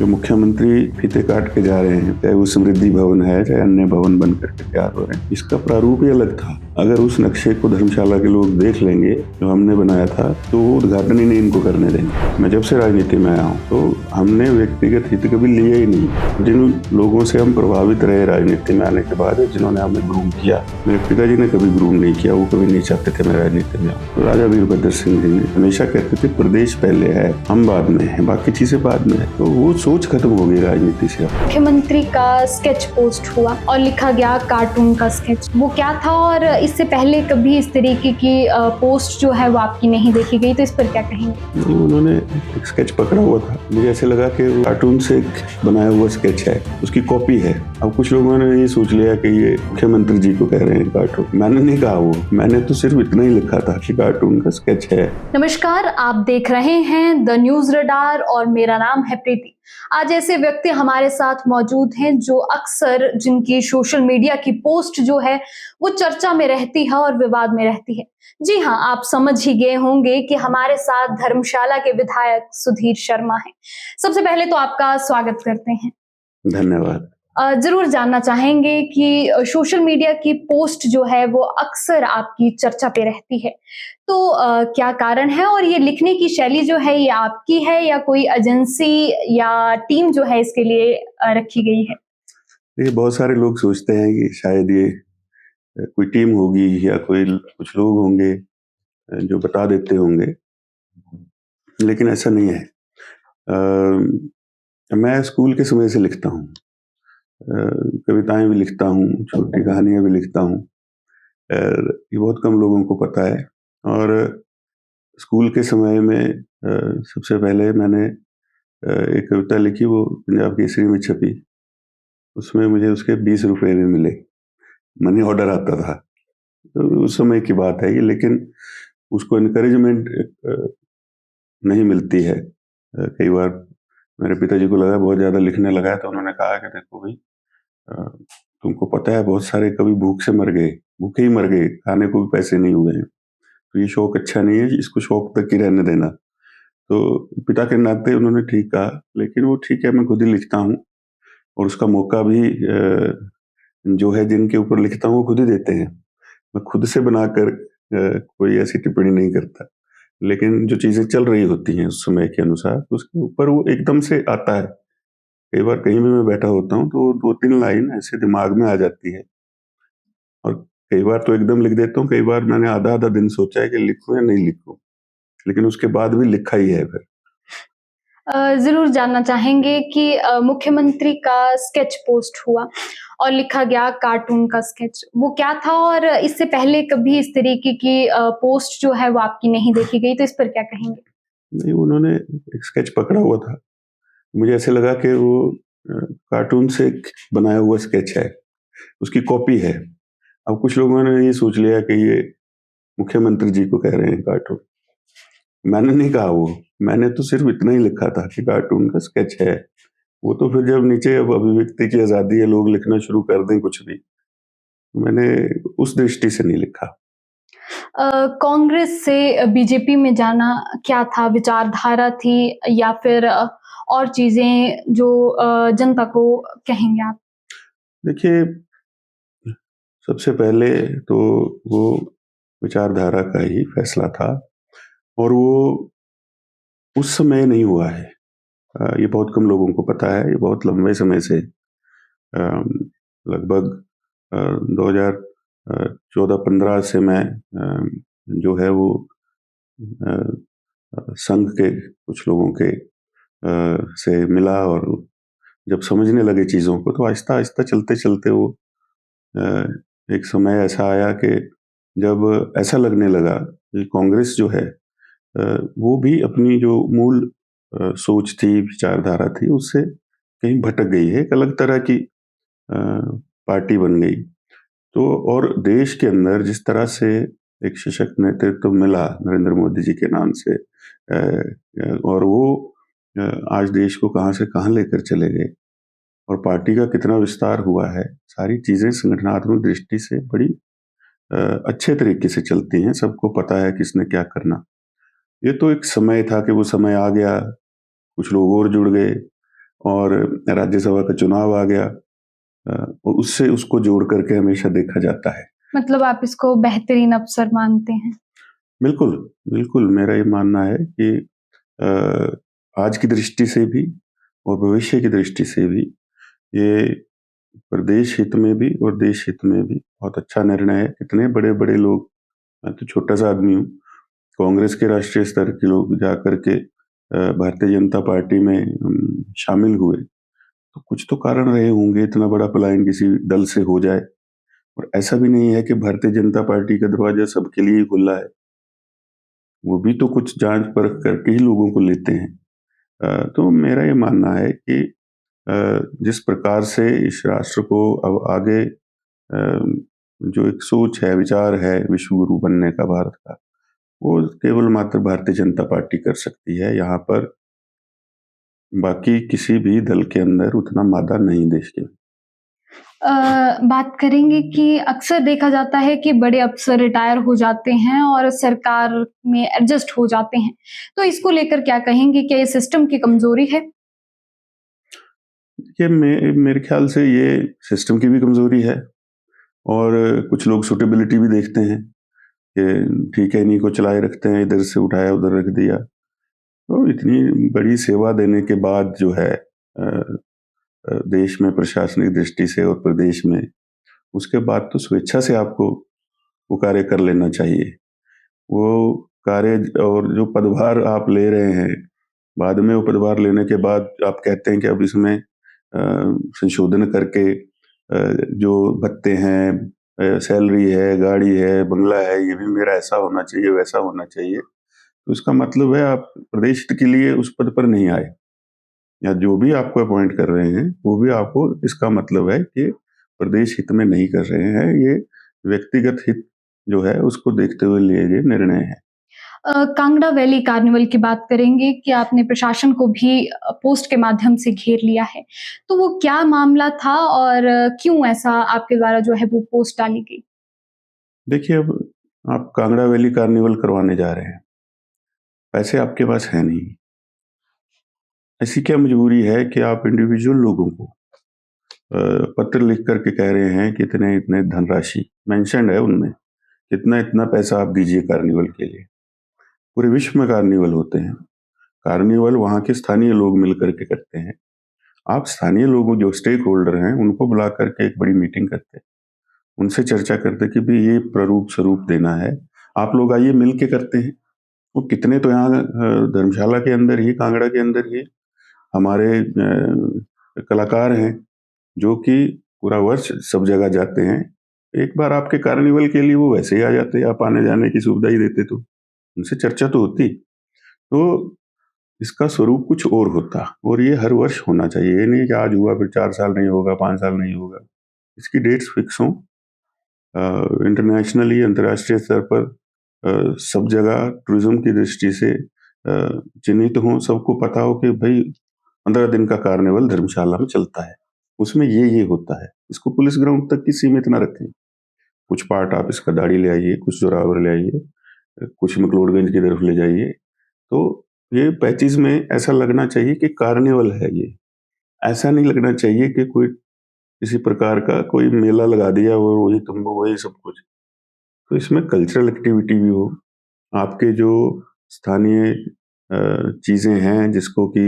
जो मुख्यमंत्री फीते काट के जा रहे हैं, चाहे वो समृद्धि भवन है, चाहे अन्य भवन बन करके तैयार हो रहे हैं, इसका प्रारूप ही अलग था। अगर उस नक्शे को धर्मशाला के लोग देख लेंगे जो हमने बनाया था, तो वो उद्घाटन ही नहीं इनको करने देंगे। मैं जब से राजनीति में आया हूँ तो हमने व्यक्तिगत हित कभी लिए ही नहीं। जिन लोगों से हम प्रभावित रहे राजनीति में आने के बाद, जिन्होंने हमें ग्रूम किया, मेरे पिताजी ने कभी ग्रूम नहीं किया, वो कभी नहीं चाहते थे मैं राजनीति में आऊँ। तो राजा वीरभद्र सिंह जी ने हमेशा कहते थे प्रदेश पहले है, हम बाद में है, बाकी चीजें बाद में है। तो वो सोच खत्म हो गई राजनीति से। मुख्यमंत्री का स्केच पोस्ट हुआ और लिखा गया कार्टून का स्केच, वो क्या था? और इससे पहले कभी इस तरीके की पोस्ट जो है वो आपकी नहीं देखी गई, तो इस पर क्या कहेंगे? उन्होंने एक स्केच पकड़ा हुआ था, मुझे ऐसे लगा कि वो कार्टून से बनाया हुआ स्केच है, उसकी कॉपी है। अब कुछ लोगों ने ये सोच लिया कि ये मुख्यमंत्री जी को कह रहे हैं कार्टून। मैंने नहीं कहा वो, मैंने तो सिर्फ इतना ही लिखा था कि कार्टून का स्केच है। नमस्कार, आप देख रहे हैं द न्यूज रडार और मेरा नाम है प्रीति। आज ऐसे व्यक्ति हमारे साथ मौजूद हैं जो अक्सर जिनकी सोशल मीडिया की पोस्ट जो है वो चर्चा में रहती है और विवाद में रहती है। जी हाँ, आप समझ ही गए होंगे कि हमारे साथ धर्मशाला के विधायक सुधीर शर्मा हैं। सबसे पहले तो आपका स्वागत करते हैं। धन्यवाद। जरूर जानना चाहेंगे कि सोशल मीडिया की पोस्ट जो है वो अक्सर आपकी चर्चा पे रहती है, तो क्या कारण है? और ये लिखने की शैली जो है ये आपकी है या कोई एजेंसी या टीम जो है इसके लिए रखी गई है? ये बहुत सारे लोग सोचते हैं कि शायद ये कोई टीम होगी या कोई कुछ लोग होंगे जो बता देते होंगे, लेकिन ऐसा नहीं है। मैं स्कूल के समय से लिखता हूँ, कविताएं भी लिखता हूँ, छोटी कहानियां भी लिखता हूँ। ये बहुत कम लोगों को पता है। और स्कूल के समय में सबसे पहले मैंने एक कविता लिखी, वो पंजाब केसरी में छपी। उसमें मुझे उसके 20 रुपए भी मिले, मनी ऑर्डर आता था। तो उस समय की बात है ये, लेकिन उसको इनकरेजमेंट नहीं मिलती है। कई बार मेरे पिताजी को लगा बहुत ज़्यादा लिखने लगा है, तो उन्होंने कहा कि देखो भाई, तुमको पता है बहुत सारे कवि भूख से मर गए, भूखे ही मर गए, खाने को भी पैसे नहीं हुए हैं, तो ये शौक अच्छा नहीं है, इसको शौक तक ही रहने देना। तो पिता के नाते उन्होंने ठीक कहा, लेकिन वो ठीक है, मैं खुद ही लिखता हूँ और उसका मौका भी जो है जिनके ऊपर लिखता हूँ वो खुद ही देते हैं। मैं खुद से बनाकर कोई ऐसी टिप्पणी नहीं करता, लेकिन जो चीज़ें चल रही होती हैं उस समय के अनुसार, तो उसके ऊपर वो एकदम से आता है। कई बार कहीं भी मैं बैठा होता हूँ तो 2-3 लाइन ऐसे दिमाग में आ जाती है, और कई बार तो एकदम लिख देता हूँ, कई बार मैंने आधा-आधा दिन सोचा है कि लिखूँ या नहीं लिखूँ, लेकिन उसके बाद भी लिखा ही है फिर। जरूर जानना चाहेंगे कि मुख्यमंत्री का स्केच पोस्ट हुआ और लिखा गया कार्टून का स्केच, वो क्या था? और इससे पहले कभी इस तरीके की पोस्ट जो है वो आपकी नहीं देखी गई, तो इस पर क्या कहेंगे? नहीं, उन्होंने एक स्केच पकड़ा हुआ था, मुझे ऐसे लगा कि वो कार्टून से बनाया हुआ स्केच है, उसकी कॉपी है। अब कुछ लोगों ने ये सोच लिया कि ये मुख्यमंत्री जी को कह रहे हैं कार्टून। मैंने नहीं कहा वो, मैंने तो सिर्फ इतना ही लिखा था कि कार्टून का स्केच है। वो तो फिर जब नीचे अब अभिव्यक्ति की आज़ादी है, लोग लिखना शुरू कर दें कुछ भी, मैंने उस दृष्टि से नहीं लिखा। कांग्रेस से बीजेपी में जाना क्या था? विचारधारा थी या फिर और चीजें जो जनता को कहेंगे आप? देखिए, सबसे पहले तो वो विचारधारा का ही फैसला था, और वो उस समय नहीं हुआ है। ये बहुत कम लोगों को पता है। ये बहुत लंबे समय से, लगभग 2014-15 से मैं जो है वो संघ के कुछ लोगों के से मिला, और जब समझने लगे चीज़ों को, तो आहिस्ता-आहिस्ता चलते-चलते वो एक समय ऐसा आया कि जब ऐसा लगने लगा कि कांग्रेस जो है वो भी अपनी जो मूल सोच थी, विचारधारा थी, उससे कहीं भटक गई है, एक अलग तरह की पार्टी बन गई। तो और देश के अंदर जिस तरह से एक सशक्त नेतृत्व मिला नरेंद्र मोदी जी के नाम से, और वो आज देश को कहाँ से कहाँ लेकर चले गए, और पार्टी का कितना विस्तार हुआ है, सारी चीज़ें संगठनात्मक दृष्टि से बड़ी अच्छे तरीके से चलती हैं। सबको पता है किसने क्या करना। ये तो एक समय था कि वो समय आ गया, कुछ लोग और जुड़ गए, और राज्यसभा का चुनाव आ गया, और उससे उसको जोड़ करके हमेशा देखा जाता है। मतलब आप इसको बेहतरीन अवसर मानते हैं? बिल्कुल, बिल्कुल मेरा ये मानना है कि आज की दृष्टि से भी और भविष्य की दृष्टि से भी ये प्रदेश हित में भी और देश हित में भी बहुत अच्छा निर्णय है। कितने बड़े-बड़े लोग, मैं तो छोटा-सा आदमी हूँ, कांग्रेस के राष्ट्रीय स्तर के लोग जाकर के भारतीय जनता पार्टी में शामिल हुए। तो कुछ तो कारण रहे होंगे, इतना बड़ा पलायन किसी दल से हो जाए। और ऐसा भी नहीं है कि भारतीय जनता पार्टी का दरवाज़ा सबके लिए खुला है। वो भी तो कुछ जाँच-परख करके ही लोगों को लेते हैं। तो मेरा ये मानना है कि जिस प्रकार से इस राष्ट्र को अब आगे जो एक सोच है, विचार है विश्व गुरु बनने का भारत का, वो केवल मात्र भारतीय जनता पार्टी कर सकती है। यहाँ पर बाकी किसी भी दल के अंदर उतना मादा नहीं देश के। बात करेंगे कि अक्सर देखा जाता है कि बड़े अफ़सर रिटायर हो जाते हैं और सरकार में एडजस्ट हो जाते हैं। तो इसको लेकर क्या कहेंगे? क्या ये सिस्टम की कमज़ोरी है? ये मेरे ख्याल से ये सिस्टम की भी कमज़ोरी है, और कुछ लोग सूटेबिलिटी भी देखते हैं कि ठीक है, इन्हीं को चलाए रखते हैं, इधर से उठाया उधर रख दिया। तो इतनी बड़ी सेवा देने के बाद जो है देश में प्रशासनिक दृष्टि से और प्रदेश में, उसके बाद तो स्वेच्छा से आपको वो कार्य कर लेना चाहिए। वो कार्य और जो पदभार आप ले रहे हैं, बाद में वो पदभार लेने के बाद आप कहते हैं कि अब इसमें संशोधन करके जो भत्ते हैं, सैलरी है, गाड़ी है, बंगला है, ये भी मेरा ऐसा होना चाहिए, वैसा होना चाहिए। तो इसका मतलब है आप प्रदेश हित के लिए उस पद पर नहीं आए, या जो भी आपको अपॉइंट कर रहे हैं, वो भी आपको इसका मतलब है कि प्रदेश हित में नहीं कर रहे हैं, ये व्यक्तिगत हित जो है उसको देखते हुए लिए गए निर्णय हैं। कांगड़ा वैली कार्निवल की बात करेंगे कि आपने प्रशासन को भी पोस्ट के माध्यम से घेर लिया है। तो वो क्या मामला था और क्यों ऐसा आपके द्वारा जो है वो पोस्ट डाली गई? देखिए, अब आप कांगड़ा वैली कार्निवल करवाने जा रहे हैं, पैसे आपके पास है नहीं। ऐसी क्या मजबूरी है कि आप इंडिविजुअल लोगों को पत्र लिख कर के कह रहे हैं कि इतने-इतने धनराशि मेंशन्ड है उनमें, इतना-इतना पैसा आप दीजिए कार्निवल के लिए। पूरे विश्व में कार्निवल होते हैं। कार्निवल वहाँ के स्थानीय लोग मिल कर के करते हैं। आप स्थानीय लोगों, जो स्टेक होल्डर हैं, उनको बुला कर के एक बड़ी मीटिंग करते, उनसे चर्चा करते कि भई ये प्रारूप स्वरूप देना है, आप लोग आइए मिल के करते हैं। वो कितने तो यहाँ धर्मशाला के अंदर ही, कांगड़ा के अंदर ही हमारे कलाकार हैं, जो कि पूरा वर्ष सब जगह जाते हैं। एक बार आपके कार्निवल के लिए वो वैसे ही आ जाते, आप आने-जाने की सुविधा ही देते तो। उनसे चर्चा तो होती। तो इसका स्वरूप कुछ और होता, और ये हर वर्ष होना चाहिए। ये नहीं कि आज हुआ फिर 4 साल नहीं होगा, 5 साल नहीं होगा। इसकी डेट्स फिक्स हों, इंटरनेशनली, अंतर्राष्ट्रीय स्तर पर सब जगह टूरिज्म की दृष्टि से चिन्हित हों, सबको पता हो कि भई 15 दिन का कार्निवल धर्मशाला में चलता है। उसमें ये होता है। इसको पुलिस ग्राउंड तक ही सीमित ना रखें। कुछ पार्ट आप इसका दाड़ी ले आइए, कुछ जोरावर ले आइए, कुछ मकलोडगंज की तरफ ले जाइए। तो ये पैचेज़ में ऐसा लगना चाहिए कि कार्निवल है ये। ऐसा नहीं लगना चाहिए कि कोई किसी प्रकार का कोई मेला लगा दिया और वही तंबू, वही सब कुछ। तो इसमें कल्चरल एक्टिविटी भी हो, आपके जो स्थानीय चीज़ें हैं जिसको कि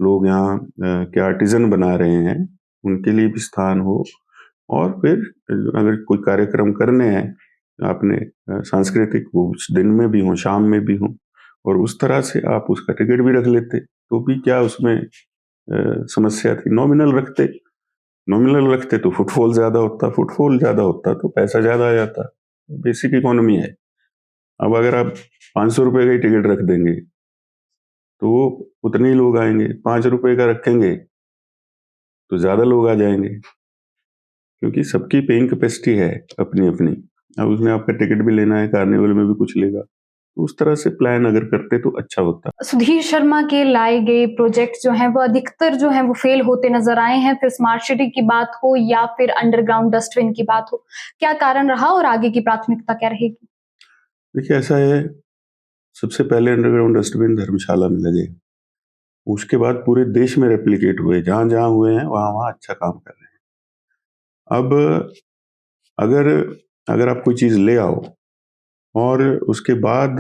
लोग यहाँ के आर्टिज़न बना रहे हैं, उनके लिए भी स्थान हो। और फिर अगर कोई कार्यक्रम करने हैं आपने सांस्कृतिक, वो उस दिन में भी हों, शाम में भी हों, और उस तरह से आप उसका टिकट भी रख लेते, तो भी क्या उसमें समस्या थी। नॉमिनल रखते तो फुटफॉल ज़्यादा होता, फुटफॉल ज़्यादा होता तो पैसा ज़्यादा आ जाता। बेसिक इकोनॉमी है। अब अगर आप ₹500 का ही टिकट रख देंगे, तो वो उतने ही लोग आएँगे। ₹5 का रखेंगे, तो ज़्यादा लोग आ जाएँगे, क्योंकि सबकी पेइंग कैपेसिटी है अपनी-अपनी। अब उसमें आपका टिकट भी लेना है, कार्निवल में भी कुछ लेगा। तो उस तरह से प्लान अगर करते तो अच्छा होता। सुधीर शर्मा के लाए गए प्रोजेक्ट जो हैं वो अधिकतर जो हैं वो फेल होते नज़र आए हैं, फिर स्मार्ट सिटी की बात हो या फिर अंडरग्राउंड डस्टबिन की बात हो। क्या कारण रहा और आगे की प्राथमिकता क्या रहेगी? देखिए, ऐसा है, सबसे पहले अंडरग्राउंड डस्टबिन धर्मशाला में लगे। उसके बाद पूरे देश में रेप्लिकेट हुए, जहाँ-जहाँ हुए हैं वहाँ-वहाँ अच्छा काम कर रहे हैं। अब अगर अगर आप कोई चीज़ ले आओ और उसके बाद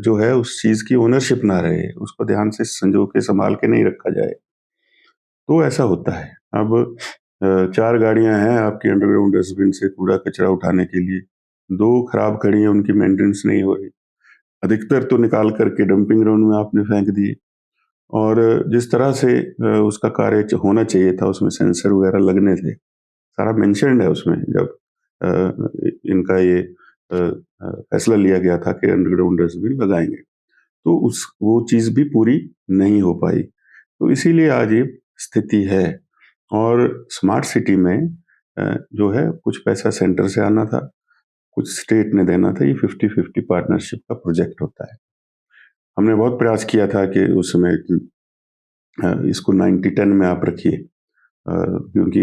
जो है उस चीज़ की ओनरशिप ना रहे, उसको ध्यान से संजो के सँभाल के नहीं रखा जाए, तो ऐसा होता है। अब 4 गाड़ियाँ हैं आपकी अंडरग्राउंड डस्टबिन से कूड़ा-कचरा उठाने के लिए, 2 खराब खड़ी हैं, उनकी मेंटेनेंस नहीं हो रही। अधिकतर तो निकाल कर के डंपिंग ग्राउंड में आपने फेंक दिए और जिस तरह से उसका कार्य होना चाहिए था, उसमें सेंसर वगैरह लगने थे, सारा मेंशन्ड है उसमें जब इनका ये फैसला लिया गया था कि अंडरग्राउंड डस्टबिन लगाएँगे। तो उस वो चीज़ भी पूरी नहीं हो पाई। तो इसीलिए आज ये स्थिति है और स्मार्ट सिटी में जो है कुछ पैसा सेंटर से आना था, कुछ स्टेट ने देना था। ये 50-50 पार्टनरशिप का प्रोजेक्ट होता है। हमने बहुत प्रयास किया था कि उस समय कि इसको 90-10 में आप रखिए क्योंकि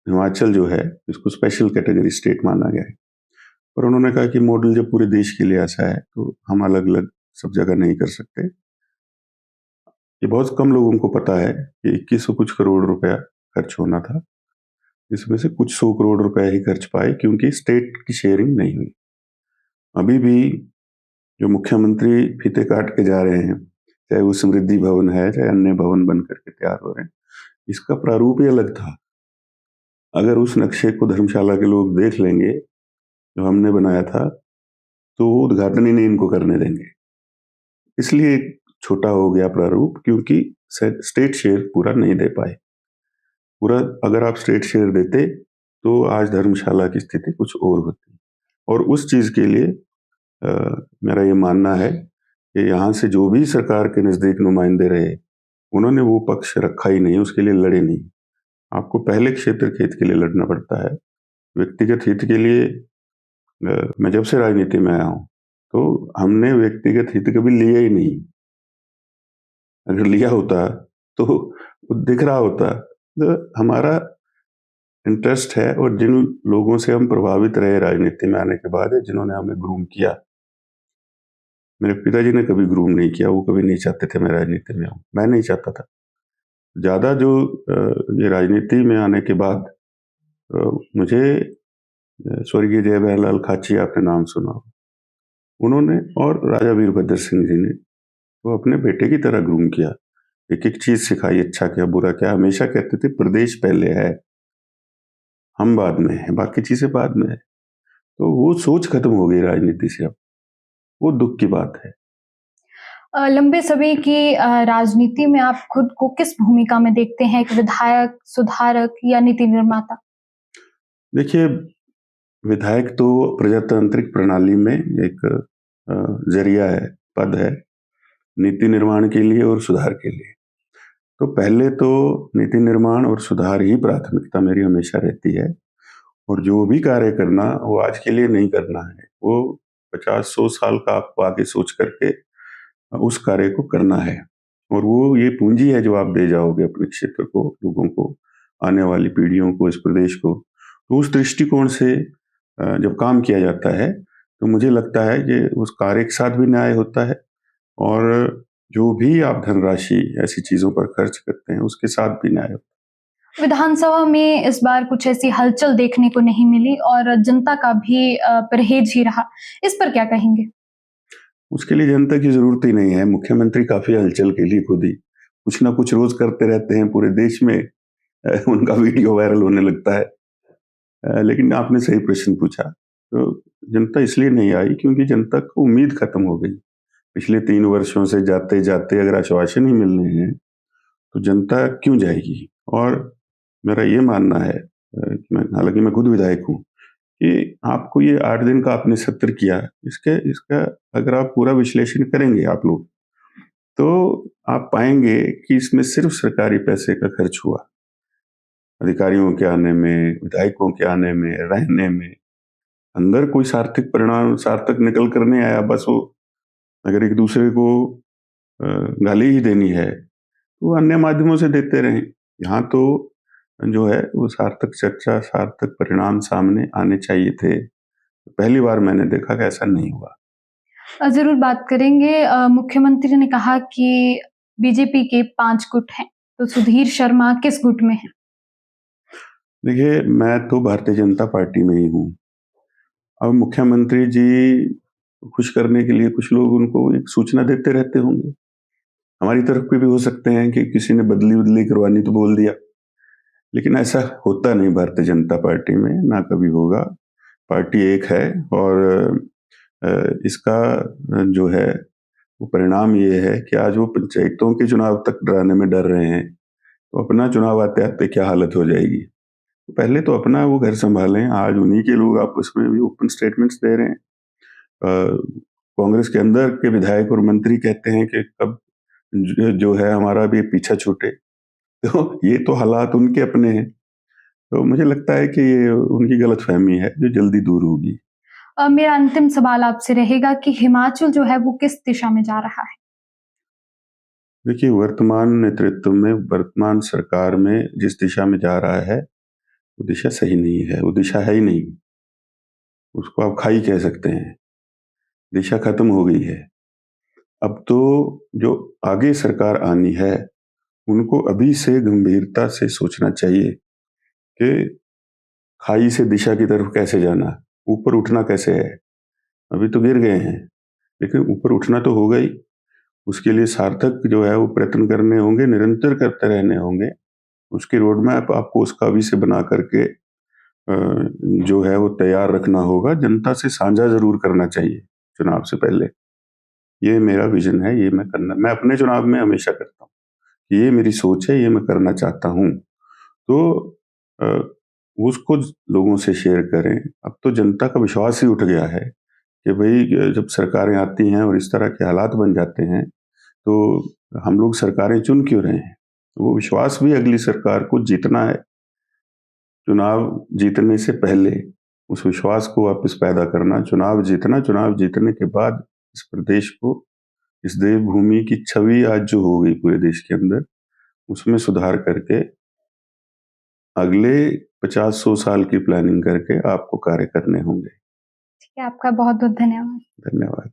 हिमाचल जो है इसको स्पेशल कैटेगरी स्टेट माना गया है। पर उन्होंने कहा कि मॉडल जब पूरे देश के लिए ऐसा है तो हम अलग-अलग सब जगह नहीं कर सकते। ये बहुत कम लोगों को पता है कि 2100 कुछ करोड़ रुपया खर्च होना था। इसमें से कुछ 100 करोड़ रुपए ही खर्च पाए क्योंकि स्टेट की शेयरिंग नहीं हुई। अभी भी जो मुख्यमंत्री फीते काट के जा रहे हैं, चाहे वो समृद्धि भवन है, चाहे अन्य भवन बन करके तैयार हो रहे हैं, इसका प्रारूप ही अलग था। अगर उस नक्शे को धर्मशाला के लोग देख लेंगे, जो हमने बनाया था, तो वो उद्घाटन ही नहीं इनको करने देंगे। इसलिए छोटा हो गया प्रारूप क्योंकि स्टेट शेयर पूरा नहीं दे पाए। पूरा अगर आप स्टेट शेयर देते, तो आज धर्मशाला की स्थिति कुछ और होती। और उस चीज़ के लिए मेरा ये मानना है कि यहाँ से जो भी सरकार के नज़दीक नुमाइंदे रहे, उन्होंने वो पक्ष रखा ही नहीं, उसके लिए लड़े नहीं। आपको पहले क्षेत्र के हित के लिए लड़ना पड़ता है। व्यक्तिगत हित के लिए मैं जब से राजनीति में आया हूँ, तो हमने व्यक्तिगत हित कभी लिया ही नहीं। अगर लिया होता, तो वो दिख रहा होता। तो हमारा इंटरेस्ट है और जिन लोगों से हम प्रभावित रहे राजनीति में आने के बाद, जिन्होंने हमें ग्रूम किया। मेरे पिताजी ने कभी ग्रूम नहीं किया, वो कभी नहीं चाहते थे मैं राजनीति में आऊँ, मैं नहीं चाहता था। ज़्यादा जो ये राजनीति में आने के बाद मुझे स्वर्गीय जय बहरलाल खाची आपने नाम सुना होगा, उन्होंने और राजा वीरभद्र सिंह जी ने वो अपने बेटे की तरह ग्रूम किया। एक-एक चीज़ सिखाई, अच्छा क्या, बुरा क्या, हमेशा कहते थे प्रदेश पहले है, हम बाद में हैं, बाकी चीज़ें बाद में है। तो वो सोच खत्म हो गई राजनीति से अब, वो दुःख की बात है। लंबे समय की राजनीति में आप खुद को किस भूमिका में देखते हैं? एक विधायक, सुधारक या नीति निर्माता? देखिए, विधायक तो प्रजातांत्रिक प्रणाली में एक ज़रिया है, पद है, नीति निर्माण के लिए और सुधार के लिए। तो पहले तो नीति निर्माण और सुधार ही प्राथमिकता मेरी हमेशा रहती है और जो भी कार्य करना, वो आज के लिए नहीं करना है। वो 50-100 साल का आपको आगे सोच करके उस कार्य को करना है और वो ये पूंजी है जो आप दे जाओगे अपने क्षेत्र को, लोगों को, आने वाली पीढ़ियों को, इस प्रदेश को। तो उस दृष्टिकोण से जब काम किया जाता है, तो मुझे लगता है कि उस कार्य के साथ भी न्याय होता है और जो भी आप धनराशि ऐसी चीज़ों पर खर्च करते हैं, उसके साथ भी न्याय होता है। विधानसभा में इस बार कुछ ऐसी हलचल देखने को नहीं मिली और जनता का भी परहेज ही रहा। इस पर क्या कहेंगे? उसके लिए जनता की ज़रूरत ही नहीं है, मुख्यमंत्री काफ़ी हलचल के लिए खुद ही, कुछ ना कुछ रोज़ करते रहते हैं, पूरे देश में उनका वीडियो वायरल होने लगता है। लेकिन आपने सही प्रश्न पूछा। तो जनता इसलिए नहीं आई क्योंकि जनता को उम्मीद खत्म हो गई। पिछले 3 वर्षों से जाते-जाते अगर आश्वासन ही मिल रहे हैं, तो जनता क्यों जाएगी? और मेरा ये मानना है हालाँकि मैं खुद विधायक हूँ, कि आपको ये 8 दिन का आपने सत्र किया, इसका अगर आप पूरा विश्लेषण करेंगे आप लोग, तो आप पाएँगे कि इसमें सिर्फ़ सरकारी पैसे का खर्च हुआ। अधिकारियों के आने में, विधायकों के आने में, रहने में। अंदर कोई सार्थक परिणाम सार्थक निकल कर नहीं आया, बस वो अगर एक-दूसरे को गाली ही देनी है, तो अन्य माध्यमों से देते रहें। यहाँ तो जो है वो सार्थक चर्चा, सार्थक परिणाम सामने आने चाहिए थे। पहली बार मैंने देखा कि ऐसा नहीं हुआ। ज़रूर बात करेंगे। मुख्यमंत्री ने कहा कि बीजेपी के 5 गुट हैं, तो सुधीर शर्मा किस गुट में हैं? देखिए, मैं तो भारतीय जनता पार्टी में ही हूँ। अब मुख्यमंत्री जी खुश करने के लिए कुछ लोग उनको एक सूचना देते रहते होंगे। हमारी तरफ के भी हो सकते हैं कि किसी ने बदली-वदली करवानी तो बोल दिया। लेकिन ऐसा होता नहीं भारतीय जनता पार्टी में, ना कभी होगा। पार्टी एक है और इसका जो है वो परिणाम ये है कि आज वो पंचायतों के चुनाव तक डराने में डर रहे हैं, तो अपना चुनाव आते-आते क्या हालत हो जाएगी। पहले तो अपना वो घर सँभालें, आज उन्हीं के लोग आपस में भी ओपन स्टेटमेंट्स दे रहे हैं। कांग्रेस के अंदर के विधायक और मंत्री कहते हैं कि कब जो है हमारा भी पीछा छूटे। तो ये तो हालात उनके अपने हैं। तो मुझे लगता है कि ये उनकी गलतफ़हमी है जो जल्दी दूर होगी। मेरा अंतिम सवाल आपसे रहेगा कि हिमाचल जो है वो किस दिशा में जा रहा है? देखिए, वर्तमान नेतृत्व में, वर्तमान सरकार में जिस दिशा में जा रहा है, वो दिशा सही नहीं है, वो दिशा है ही नहीं। उसको आप खाई कह सकते हैं। दिशा खत्म हो गई है। अब तो जो आगे सरकार आनी है, उनको अभी से गंभीरता से सोचना चाहिए कि खाई से दिशा की तरफ कैसे जाना, ऊपर उठना कैसे है। अभी तो गिर गए हैं, लेकिन ऊपर उठना तो होगा ही। उसके लिए सार्थक जो है वो प्रयत्न करने होंगे, निरंतर करते रहने होंगे। उसकी रोड मैप आपको उसका अभी से बना करके जो है वो तैयार रखना होगा। जनता से साझा ज़रूर करना चाहिए चुनाव से पहले। ये मेरा विज़न है, ये मैं अपने चुनाव में हमेशा करता हूँ। ये मेरी सोच है, ये मैं करना चाहता हूँ। तो अ, उसको लोगों से शेयर करें। अब तो जनता का विश्वास ही उठ गया है कि भई जब सरकारें आती हैं और इस तरह के हालात बन जाते हैं, तो हम लोग सरकारें चुन क्यों रहे हैं? वो विश्वास भी अगली सरकार को जीतना है। चुनाव जीतने से पहले उस विश्वास को वापस पैदा करना, चुनाव जीतना, चुनाव जीतने के बाद इस प्रदेश को, इस देवभूमि की छवि आज जो हो गई पूरे देश के अंदर, उसमें सुधार करके अगले 50-100 साल की प्लानिंग करके आपको कार्य करने होंगे। ठीक है, आपका बहुत-बहुत धन्यवाद। धन्यवाद।